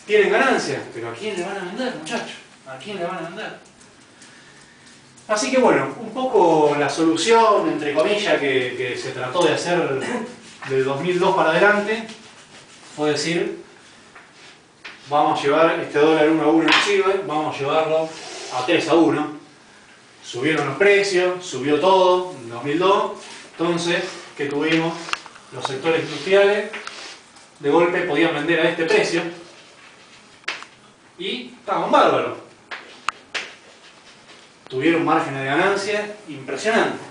Tienen ganancias, pero ¿a quién le van a vender, muchachos? ¿A quién le van a vender? Así que bueno, un poco la solución, entre comillas, que se trató de hacer del 2002 para adelante fue decir, vamos a llevar este dólar 1 a 1 no sirve, vamos a llevarlo a 3 a 1. Subieron los precios, subió todo en 2002, entonces, ¿qué tuvimos? Los sectores industriales de golpe podían vender a este precio y estaban bárbaros. Tuvieron márgenes de ganancia impresionantes,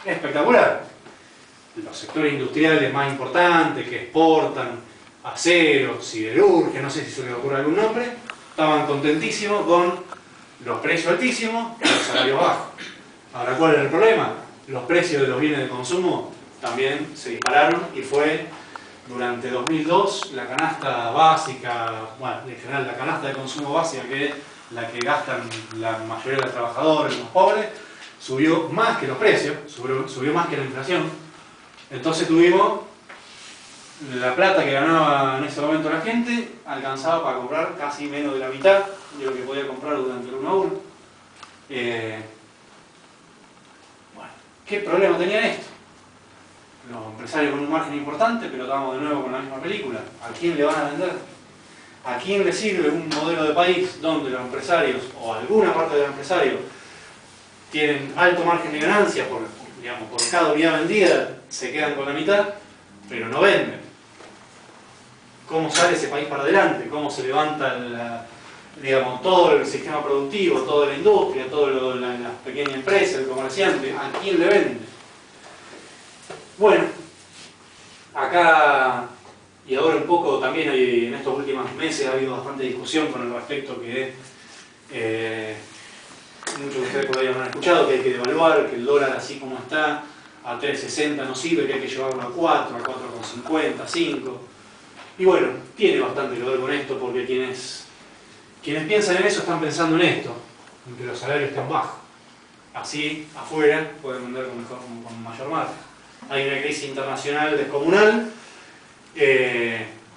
espectacular. Los sectores industriales más importantes que exportan acero, siderurgia, no sé si se les ocurre algún nombre, estaban contentísimos con los precios altísimos y los salarios bajos. Ahora, ¿cuál es el problema? Los precios de los bienes de consumo también se dispararon y fue durante 2002 la canasta básica, bueno, en general la canasta de consumo básica, que es la que gastan la mayoría de los trabajadores, los pobres, subió más que los precios, subió más que la inflación. Entonces tuvimos la plata que ganaba en ese momento la gente, alcanzaba para comprar casi menos de la mitad de lo que podía comprar durante el 1 a 1. Bueno, ¿qué problema tenía esto? Los empresarios con un margen importante, pero estamos de nuevo con la misma película. ¿A quién le van a vender? ¿A quién le sirve un modelo de país donde los empresarios, o alguna parte de los empresarios, tienen alto margen de ganancia por cada unidad vendida, se quedan con la mitad, pero no venden? ¿Cómo sale ese país para adelante? ¿Cómo se levanta todo el sistema productivo, toda la industria, todas las pequeñas empresas, el comerciante? ¿A quién le vende? Bueno, acá y ahora un poco también en estos últimos meses ha habido bastante discusión con el respecto que muchos de ustedes podrían haber escuchado que hay que devaluar, que el dólar así como está a 3.60 no sirve, que hay que llevarlo a 4, a 4.50, a 5. Y bueno, tiene bastante que ver con esto porque quienes piensan en eso están pensando en esto, en que los salarios están bajos. Así afuera pueden vender con mayor margen. Hay una crisis internacional descomunal,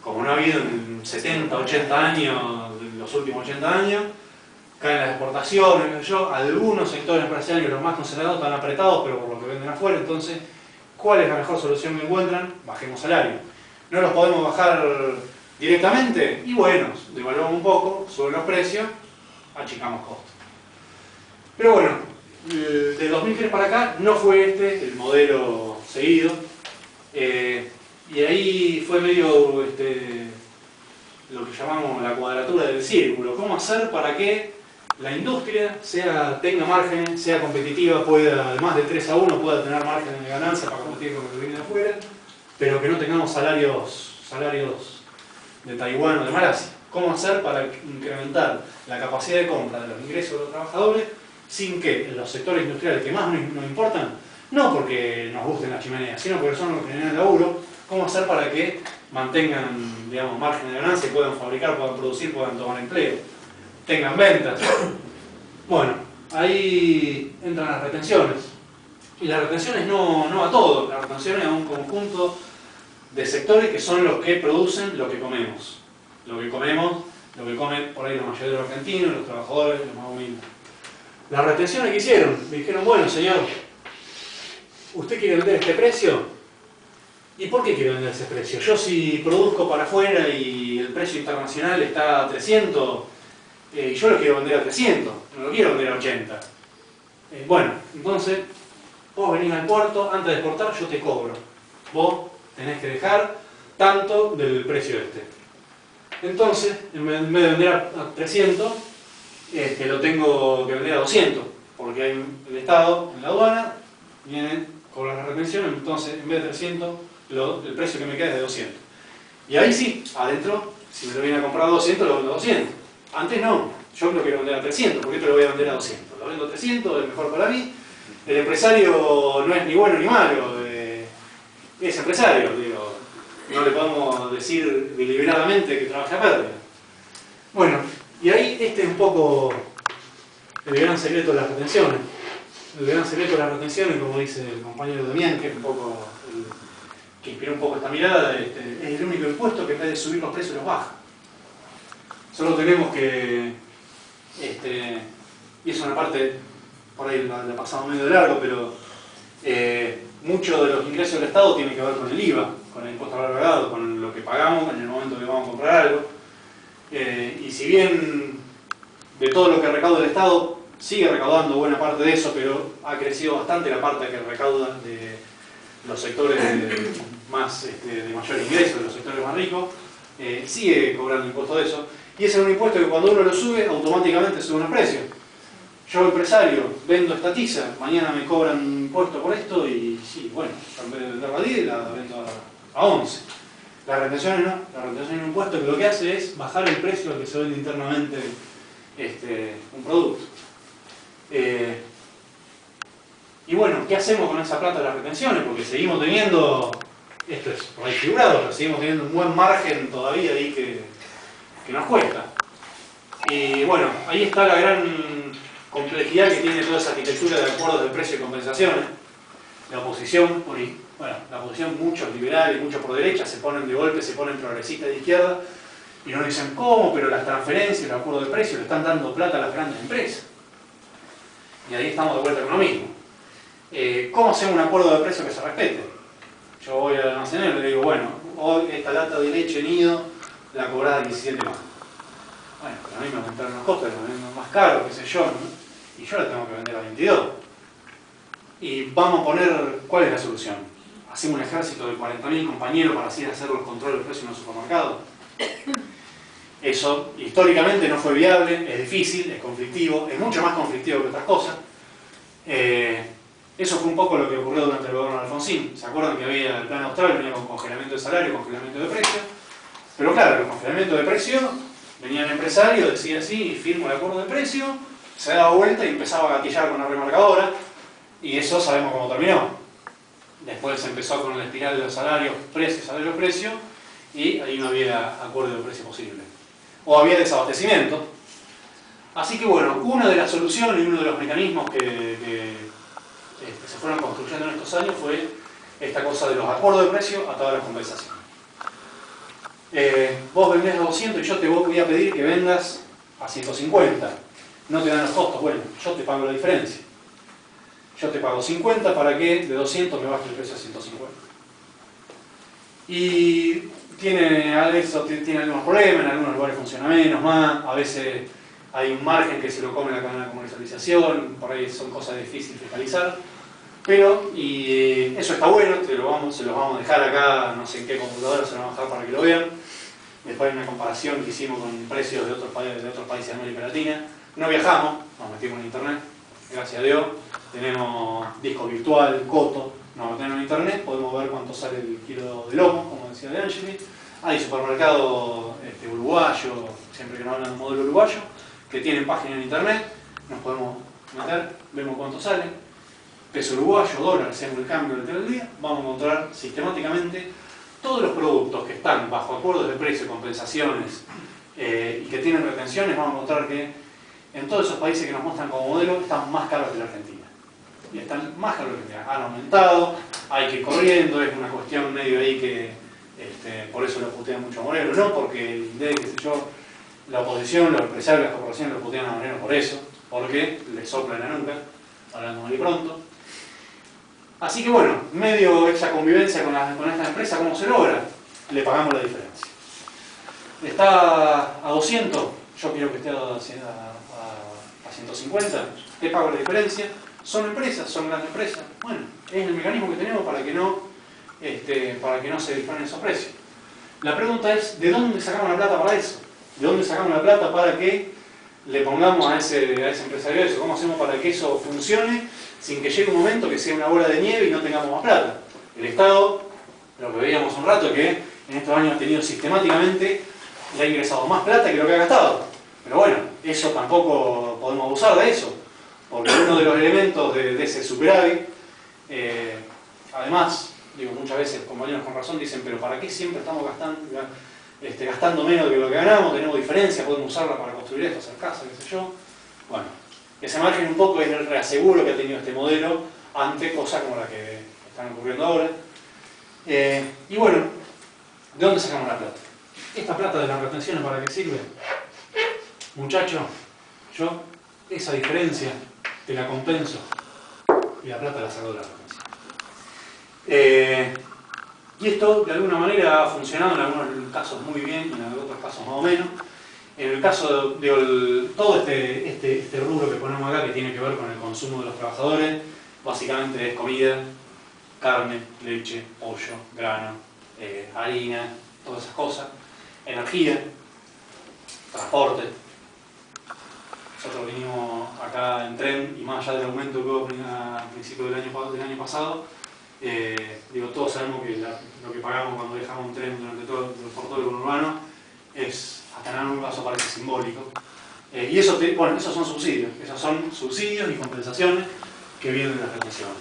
como no ha habido en 70, 80 años, los últimos 80 años, caen las exportaciones, algunos sectores empresariales, los más conservadores, están apretados, pero por lo que venden afuera. Entonces, ¿cuál es la mejor solución que encuentran? Bajemos salarios. ¿No los podemos bajar directamente? Y bueno, devaluamos un poco, suben los precios, achicamos costos. Pero bueno, de 2003 para acá no fue este el modelo seguido. Y ahí fue medio lo que llamamos la cuadratura del círculo. ¿Cómo hacer para que la industria tenga margen, sea competitiva, además de 3 a 1, pueda tener margen de ganancia para competir con lo que viene de afuera, pero que no tengamos salarios de Taiwán o de Malasia? ¿Cómo hacer para incrementar la capacidad de compra de los ingresos de los trabajadores sin que en los sectores industriales que más nos importan, no porque nos gusten las chimeneas, sino porque son los que generan laburo? ¿Cómo hacer para que mantengan, digamos, margen de ganancia, puedan fabricar, puedan producir, puedan tomar empleo, tengan ventas? Bueno, ahí entran las retenciones. Y las retenciones no a todo, las retenciones a un conjunto de sectores que son los que producen lo que comemos. Lo que comen por ahí la mayoría de los argentinos, los trabajadores, los más humildes. Las retenciones que hicieron, me dijeron, bueno señor, ¿usted quiere vender este precio? ¿Y por qué quiere vender ese precio? Yo si produzco para afuera y el precio internacional está a 300, yo lo quiero vender a 300, no lo quiero vender a 80. Bueno, entonces, vos venís al puerto, antes de exportar yo te cobro. Vos tenés que dejar tanto del precio este. Entonces, en vez de vender a 300, lo tengo que vender a 200, porque hay el Estado en la aduana, viene, cobra la retención, entonces en vez de 300, el precio que me queda es de 200. Y ahí sí, adentro, si me lo viene a comprar a 200, lo vendo a 200. Antes no, yo lo quiero vender a 300, porque esto lo voy a vender a 200. Lo vendo a 300, es mejor para mí. El empresario no es ni bueno ni malo, es empresario, digo. No le podemos decir deliberadamente que trabaja a pérdida. Bueno, y ahí este es un poco el gran secreto de las retenciones. El gran secreto de las retenciones, como dice el compañero Damián, que es un poco que inspiró un poco esta mirada, es el único impuesto que en vez de subir los precios los baja. Solo tenemos que, y es una parte, por ahí la pasamos medio de largo, pero mucho de los ingresos del Estado tiene que ver con el IVA, con el impuesto al valor agregado, con lo que pagamos en el momento que vamos a comprar algo. Y si bien de todo lo que recauda el Estado, sigue recaudando buena parte de eso, pero ha crecido bastante la parte que recauda de los sectores de mayor ingreso, de los sectores más ricos, sigue cobrando impuesto de eso. Y ese es un impuesto que cuando uno lo sube, automáticamente sube los precios. Yo, empresario, vendo esta tiza, mañana me cobran impuesto por esto y sí, bueno, en vez de venderla a 10, la vendo a 11. La retención no, la retención es un impuesto que lo que hace es bajar el precio al que se vende internamente un producto. Y bueno, ¿qué hacemos con esa plata de las retenciones? Porque seguimos teniendo, esto es por ahí figurado, pero seguimos teniendo un buen margen todavía ahí que nos cuesta. Y bueno, ahí está la gran complejidad que tiene toda esa arquitectura de acuerdos de precio y compensaciones. La oposición, la oposición, muchos liberales, muchos por derecha, se ponen de golpe, se ponen progresistas de izquierda y nos dicen, ¿cómo? Pero las transferencias, los acuerdos de precio le están dando plata a las grandes empresas. Y ahí estamos de vuelta con lo mismo. ¿Cómo hacemos un acuerdo de precio que se respete? Yo voy al almacenero y le digo, bueno, hoy esta lata de leche nido la cobrás a 17 más. Bueno, pero a mí me aumentaron los costos, me venden más caro, qué sé yo, ¿no? Y yo la tengo que vender a 22. Y vamos a poner, ¿cuál es la solución? ¿Hacemos un ejército de 40.000 compañeros para así hacer los controles de precios en los supermercados? Eso históricamente no fue viable, es difícil, es conflictivo, es mucho más conflictivo que otras cosas. Eso fue un poco lo que ocurrió durante el gobierno de Alfonsín. ¿Se acuerdan que había el plan austral, venía con congelamiento de salario, congelamiento de precio? Pero claro, el congelamiento de precio, venía el empresario, decía así, firmo el acuerdo de precio, se daba vuelta y empezaba a gatillar con la remarcadora, y eso sabemos cómo terminó. Después se empezó con la espiral de los salarios, precio, y ahí no había acuerdo de precio posible. O había desabastecimiento. Así que bueno, una de las soluciones y uno de los mecanismos que se fueron construyendo en estos años fue esta cosa de los acuerdos de precio a todas las compensaciones. Vos vendés a 200 y yo te voy a pedir que vendas a 150. No te dan los costos, bueno, yo te pago la diferencia. Yo te pago 50 para que de 200 me baje el precio a 150. Y tiene algunos problemas, en algunos lugares funciona menos, más, a veces hay un margen que se lo come la cadena de comercialización, por ahí son cosas difíciles de fiscalizar, pero eso está bueno, se los vamos a dejar acá, no sé en qué computadora se lo vamos a dejar para que lo vean. Después hay una comparación que hicimos con precios de otros países de América Latina. No viajamos, nos metimos en internet, gracias a Dios. Tenemos disco virtual, coto, nos metemos en internet, podemos ver cuánto sale el kilo de lomo, como decía De Angeli. Hay supermercados uruguayos, siempre que nos hablan de un modelo uruguayo, que tienen página en internet, nos podemos meter, vemos cuánto sale. Peso uruguayo, dólar, hacemos el cambio durante el día, vamos a encontrar sistemáticamente todos los productos que están bajo acuerdos de precio, compensaciones y que tienen retenciones, vamos a encontrar que en todos esos países que nos muestran como modelo están más caros que la Argentina. Y están más caros que la Argentina. Han aumentado, hay que ir corriendo, es una cuestión medio ahí que por eso lo putean mucho a Moreno, no porque qué sé yo, la oposición, los empresarios, las corporaciones lo putean a Moreno por eso, porque le soplan la nuca, hablando mal y pronto. Así que bueno, medio esa convivencia con esta empresa, ¿cómo se logra? Le pagamos la diferencia. Está a 200, yo quiero que esté a 150, te pago la diferencia. Son empresas, son grandes empresas. Bueno, es el mecanismo que tenemos para que no se disparen esos precios. La pregunta es, ¿de dónde sacamos la plata para eso? ¿De dónde sacamos la plata para que le pongamos a ese empresario eso? ¿Cómo hacemos para que eso funcione sin que llegue un momento que sea una bola de nieve y no tengamos más plata? El Estado, lo que veíamos un rato, que en estos años ha tenido sistemáticamente, le ha ingresado más plata que lo que ha gastado. Pero bueno, eso tampoco podemos abusar de eso, porque uno de los elementos de ese superávit, además, digo, muchas veces compañeros con razón dicen, pero ¿para qué siempre estamos gastando menos de lo que ganamos? Tenemos diferencia, podemos usarla para construir esto, hacer casa, qué sé yo. Bueno, ese margen un poco es el reaseguro que ha tenido este modelo ante cosas como las que están ocurriendo ahora. Y bueno, ¿de dónde sacamos la plata? ¿Esta plata de las retenciones para qué sirve? muchacho, yo esa diferencia te la compenso y la plata la saco de la retención. Y esto de alguna manera ha funcionado en algunos casos muy bien y en otros casos más o menos. En el caso de todo este rubro que ponemos acá, que tiene que ver con el consumo de los trabajadores, básicamente es comida, carne, leche, pollo, grano, harina, todas esas cosas, energía, transporte. Nosotros vinimos acá en tren y más allá del aumento que hubo a principios del año pasado, todos sabemos que lo que pagamos cuando dejamos un tren por todo el conurbano es, hasta en algún caso parece simbólico. Y eso esos son subsidios y compensaciones que vienen de las retenciones.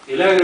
El agro